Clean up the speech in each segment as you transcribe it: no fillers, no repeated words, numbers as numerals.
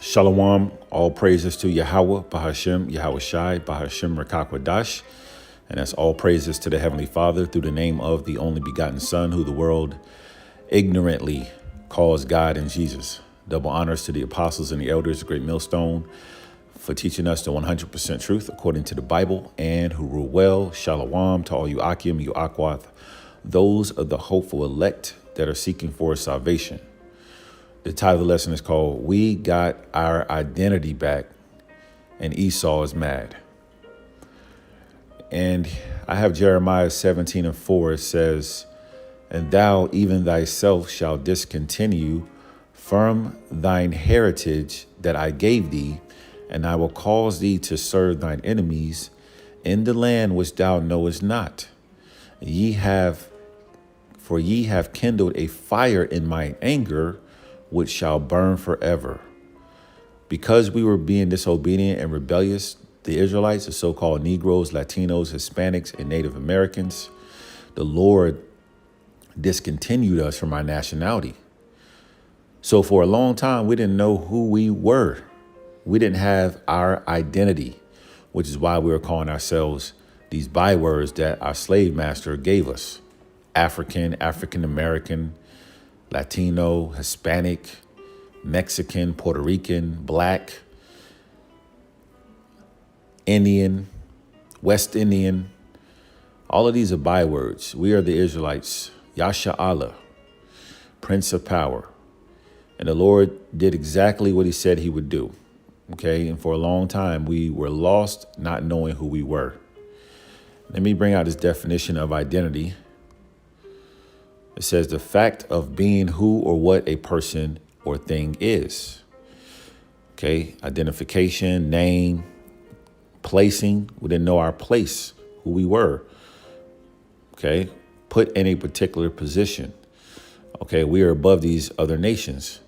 Shalom, all praises to Yahweh, Bahashem, Yahweh Shai, Bahashem Rakakwadash. And that's all praises to the Heavenly Father through the name of the only begotten Son, who the world ignorantly calls God and Jesus. Double honors to the apostles and the elders, the great millstone, for teaching us the 100% truth according to the Bible, and who rule well. Shalom to all you Akim, you Akwath, those of the hopeful elect that are seeking for salvation. The title of the lesson is called We Got Our Identity Back and Esau is Mad. And I have Jeremiah 17:4. It says, And thou even thyself shalt discontinue from thine heritage that I gave thee, and I will cause thee to serve thine enemies in the land which thou knowest not. For ye have kindled a fire in my anger, which shall burn forever. Because we were being disobedient and rebellious, the Israelites, the so-called Negroes, Latinos, Hispanics, and Native Americans, the Lord discontinued us from our nationality. So for a long time, we didn't know who we were. We didn't have our identity, which is why we were calling ourselves these bywords that our slave master gave us: African, African-American, Latino, Hispanic, Mexican, Puerto Rican, Black, Indian, West Indian. All of these are bywords. We are the Israelites. Yasha Allah, Prince of Power. And the Lord did exactly what he said he would do. Okay, and for a long time, we were lost, not knowing who we were. Let me bring out this definition of identity. It says the fact of being who or what a person or thing is. Okay, identification, name, placing. We didn't know our place, who we were. Okay, put in a particular position. Okay, we are above these other nations.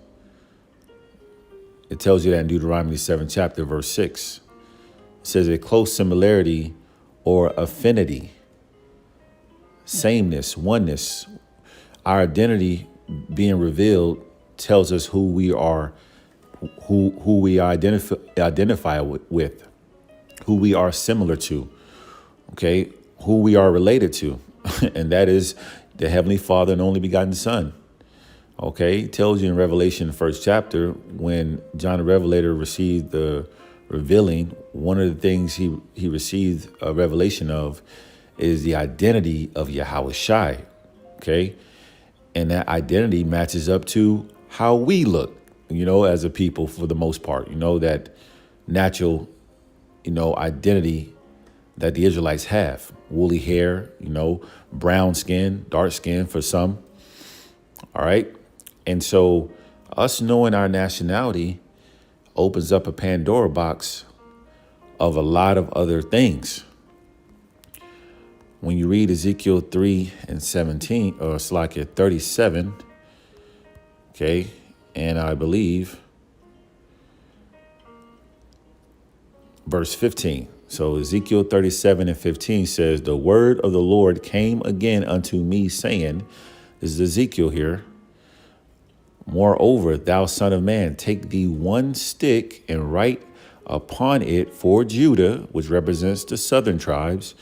It tells you that in Deuteronomy 7 chapter, verse 6. It says a close similarity or affinity, sameness, oneness. Our identity being revealed tells us who we are, who we identify with, who we are similar to, okay, who we are related to, and that is the Heavenly Father and only begotten Son. Okay, it tells you in Revelation, the first chapter, when John the Revelator received the revealing, one of the things he received a revelation of is the identity of Yahweh Shai. Okay. And that identity matches up to how we look, as a people for the most part, that natural, identity that the Israelites have. Woolly hair, brown skin, dark skin for some. All right. And so us knowing our nationality opens up a Pandora box of a lot of other things. When you read Ezekiel 3:17, or it's like 37, okay, and I believe verse 15. So Ezekiel 37:15 says, The word of the Lord came again unto me, saying, this is Ezekiel here, Moreover, thou son of man, take thee one stick and write upon it for Judah, which represents the southern tribes,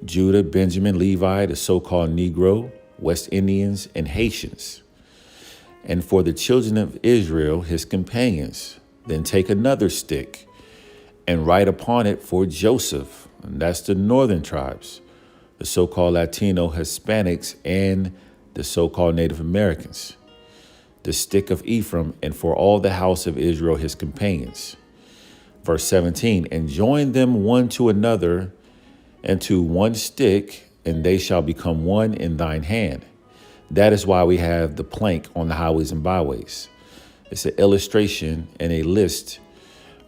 Judah, Benjamin, Levi, the so-called Negro, West Indians, and Haitians. And for the children of Israel, his companions, then take another stick and write upon it for Joseph, and that's the northern tribes, the so-called Latino, Hispanics, and the so-called Native Americans, the stick of Ephraim, and for all the house of Israel, his companions. Verse 17, and join them one to another and to one stick, and they shall become one in thine hand. That is why we have the plank on the highways and byways. It's an illustration and a list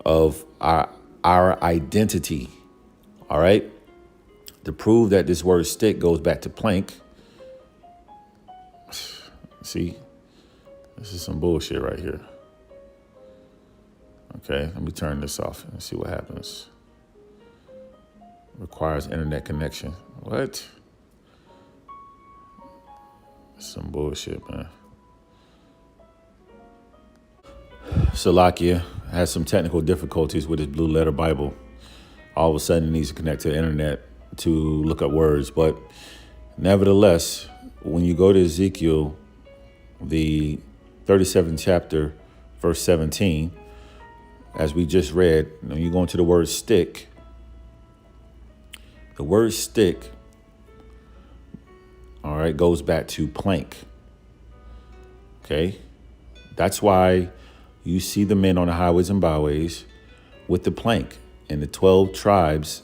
of our identity. All right. To prove that this word stick goes back to plank. See, this is some bullshit right here. Okay, let me turn this off and see what happens. Requires internet connection. What? Some bullshit, man. Salakia. has some technical difficulties with his Blue Letter Bible. All of a sudden, he needs to connect to the internet to look up words. But nevertheless, when you go to Ezekiel, the 37th chapter, verse 17, as we just read, when you go into the word stick, the word stick, all right, goes back to plank. Okay, that's why you see the men on the highways and byways with the plank and the 12 tribes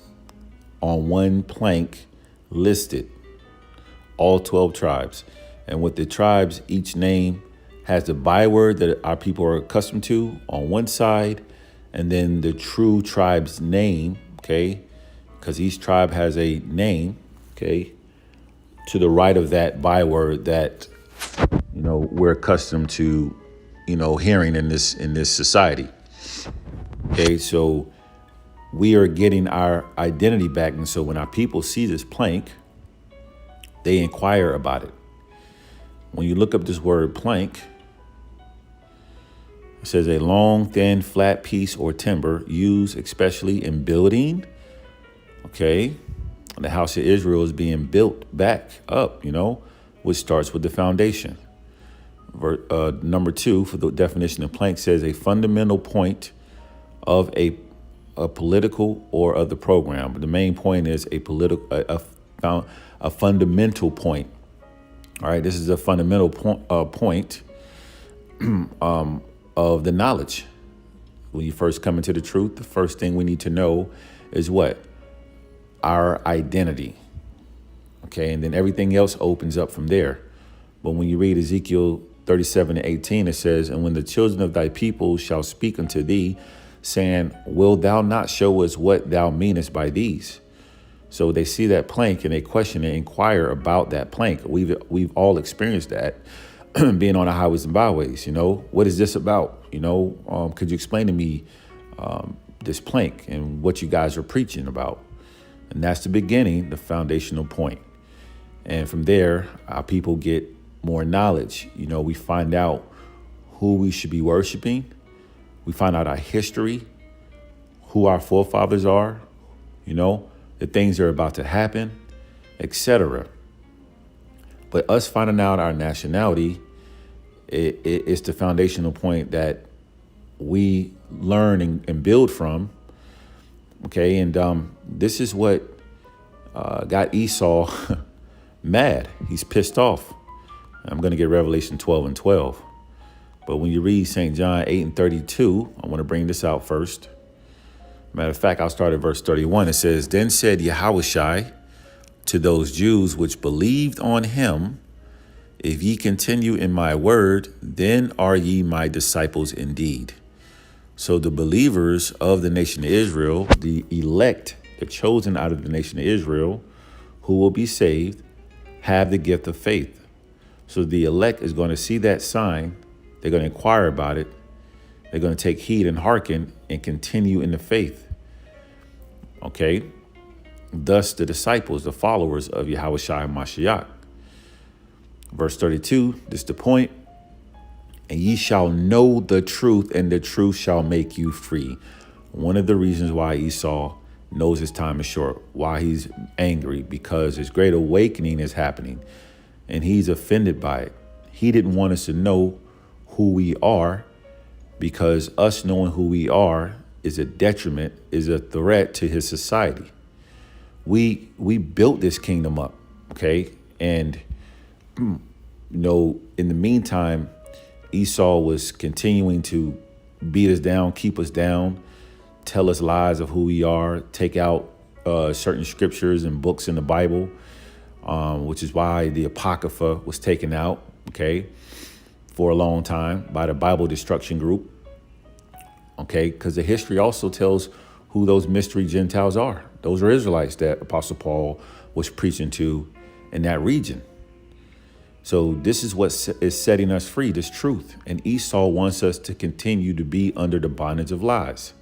on one plank listed, all 12 tribes. And with the tribes, each name has the byword that our people are accustomed to on one side, and then the true tribe's name, okay, because each tribe has a name, okay, to the right of that byword that, we're accustomed to, hearing in this society. Okay, so we are getting our identity back. And so when our people see this plank, they inquire about it. When you look up this word plank, it says a long, thin, flat piece or timber used especially in building. Okay, the house of Israel is being built back up, which starts with the foundation. Number 2 for the definition of plank says a fundamental point of a political or of the program. But the main point is a fundamental point. All right, this is a fundamental point of the knowledge. When you first come into the truth, the first thing we need to know is what? Our identity. Okay, and then everything else opens up from there. But when you read Ezekiel 37:18, it says, and when the children of thy people shall speak unto thee, saying, will thou not show us what thou meanest by these? So they see that plank and they question and inquire about that plank. We've all experienced that being on the highways and byways. What is this about? Could you explain to me this plank and what you guys are preaching about? And that's the beginning, the foundational point. And from there, our people get more knowledge. We find out who we should be worshiping. We find out our history, who our forefathers are, the things that are about to happen, etc. But us finding out our nationality, it's the foundational point that we learn and build from. Okay, and this is what got Esau mad. He's pissed off. I'm going to get Revelation 12:12. But when you read St. John 8:32, I want to bring this out first. Matter of fact, I'll start at verse 31. It says, then said Yahushua to those Jews which believed on him, if ye continue in my word, then are ye my disciples indeed. So the believers of the nation of Israel, the elect, the chosen out of the nation of Israel, who will be saved, have the gift of faith. So the elect is going to see that sign. They're going to inquire about it. They're going to take heed and hearken and continue in the faith. Okay. Thus the disciples, the followers of Yahushua Mashiach. Verse 32, this is the point. And ye shall know the truth, and the truth shall make you free. One of the reasons why Esau knows his time is short, why he's angry, because his great awakening is happening and he's offended by it. He didn't want us to know who we are, because us knowing who we are is a detriment, is a threat to his society. We built this kingdom up, okay? And, in the meantime, Esau was continuing to beat us down, keep us down, tell us lies of who we are, take out certain scriptures and books in the Bible, which is why the Apocrypha was taken out, okay, for a long time by the Bible Destruction Group, okay, because the history also tells who those mystery Gentiles are. Those are Israelites that Apostle Paul was preaching to in that region. So this is what is setting us free, this truth. And Esau wants us to continue to be under the bondage of lies.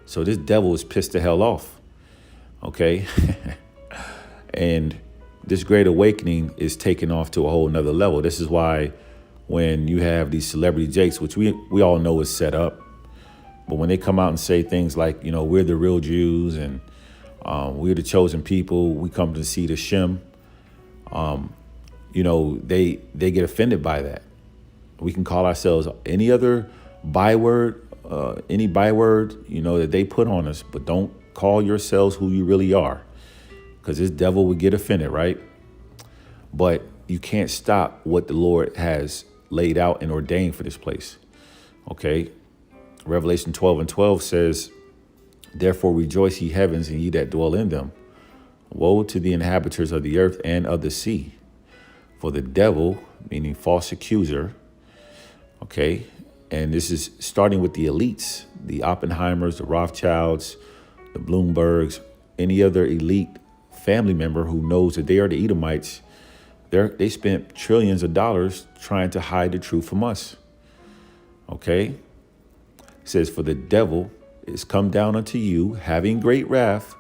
So this devil is pissed the hell off. Okay. And this great awakening is taken off to a whole nother level. This is why when you have these celebrity jakes, which we all know is set up, But when they come out and say things like, we're the real Jews and we're the chosen people, we come to see the Shem, they get offended by that. We can call ourselves any other byword, that they put on us, but don't call yourselves who you really are, because this devil would get offended, right? But you can't stop what the Lord has laid out and ordained for this place. Okay. Revelation 12:12 says, therefore rejoice, ye heavens, and ye that dwell in them. Woe to the inhabitants of the earth and of the sea. For the devil, meaning false accuser, okay, and this is starting with the elites, the Oppenheimers, the Rothschilds, the Bloombergs, any other elite family member who knows that they are the Edomites. They spent trillions of dollars trying to hide the truth from us. Okay. It says, for the devil is come down unto you, having great wrath,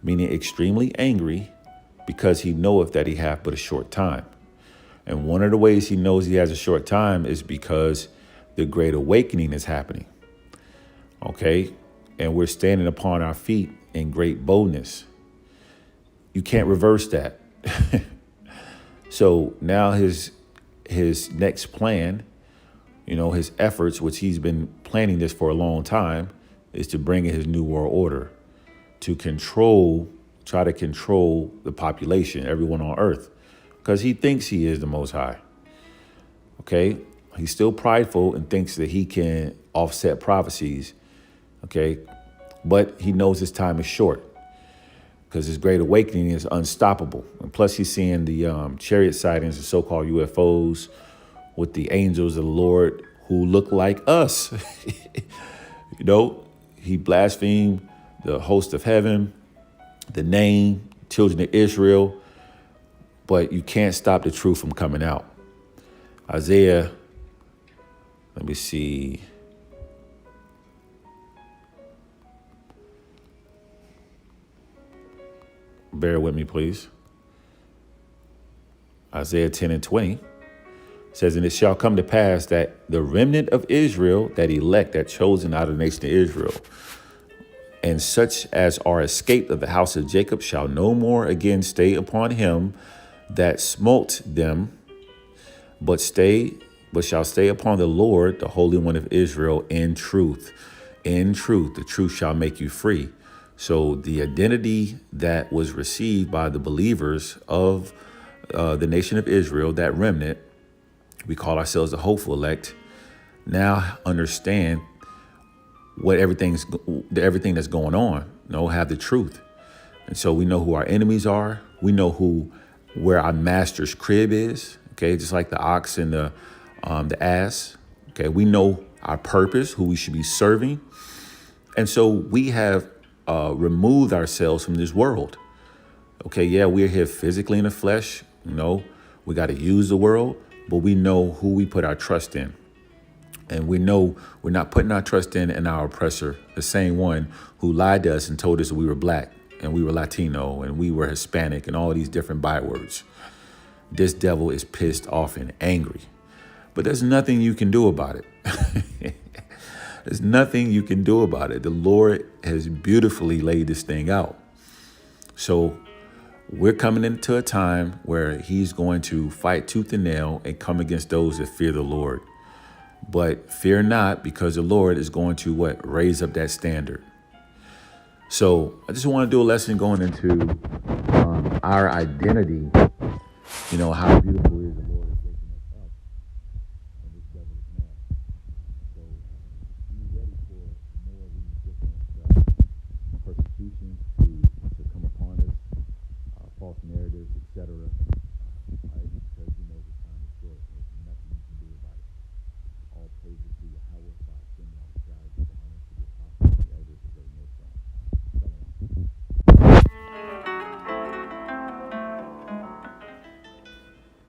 meaning extremely angry, because he knoweth that he hath but a short time. And one of the ways he knows he has a short time is because the great awakening is happening. Okay. And we're standing upon our feet in great boldness. You can't reverse that. So now his next plan, his efforts, which he's been planning this for a long time, is to bring in his new world order to try to control the population, everyone on earth, because he thinks he is the Most High. Okay. He's still prideful and thinks that he can offset prophecies. Okay. But he knows his time is short, because his great awakening is unstoppable. And plus he's seeing the chariot sightings, the so-called UFOs with the angels of the Lord who look like us. He blasphemed the host of heaven, the name, children of Israel, but you can't stop the truth from coming out. Isaiah, let me see. Bear with me, please. Isaiah 10:20 says, and it shall come to pass that the remnant of Israel, that elect, that chosen out of the nation of Israel, and such as are escaped of the house of Jacob, shall no more again stay upon him that smote them, but shall stay upon the Lord, the Holy One of Israel, in truth. In truth, the truth shall make you free. So the identity that was received by the believers of the nation of Israel, that remnant, we call ourselves the hopeful elect, now understand what everything that's going on, have the truth. And so we know who our enemies are. We know where our master's crib is. Okay. Just like the ox and the ass. Okay. We know our purpose, who we should be serving. And so we have removed ourselves from this world. Okay. Yeah. We're here physically in the flesh. We got to use the world, but we know who we put our trust in. And we know we're not putting our trust in our oppressor, the same one who lied to us and told us that we were black and we were Latino and we were Hispanic and all these different bywords. This devil is pissed off and angry, but there's nothing you can do about it. There's nothing you can do about it. The Lord has beautifully laid this thing out. So we're coming into a time where he's going to fight tooth and nail and come against those that fear the Lord. But fear not, because the Lord is going to raise up that standard. So I just want to do a lesson going into our identity. How beautiful is it?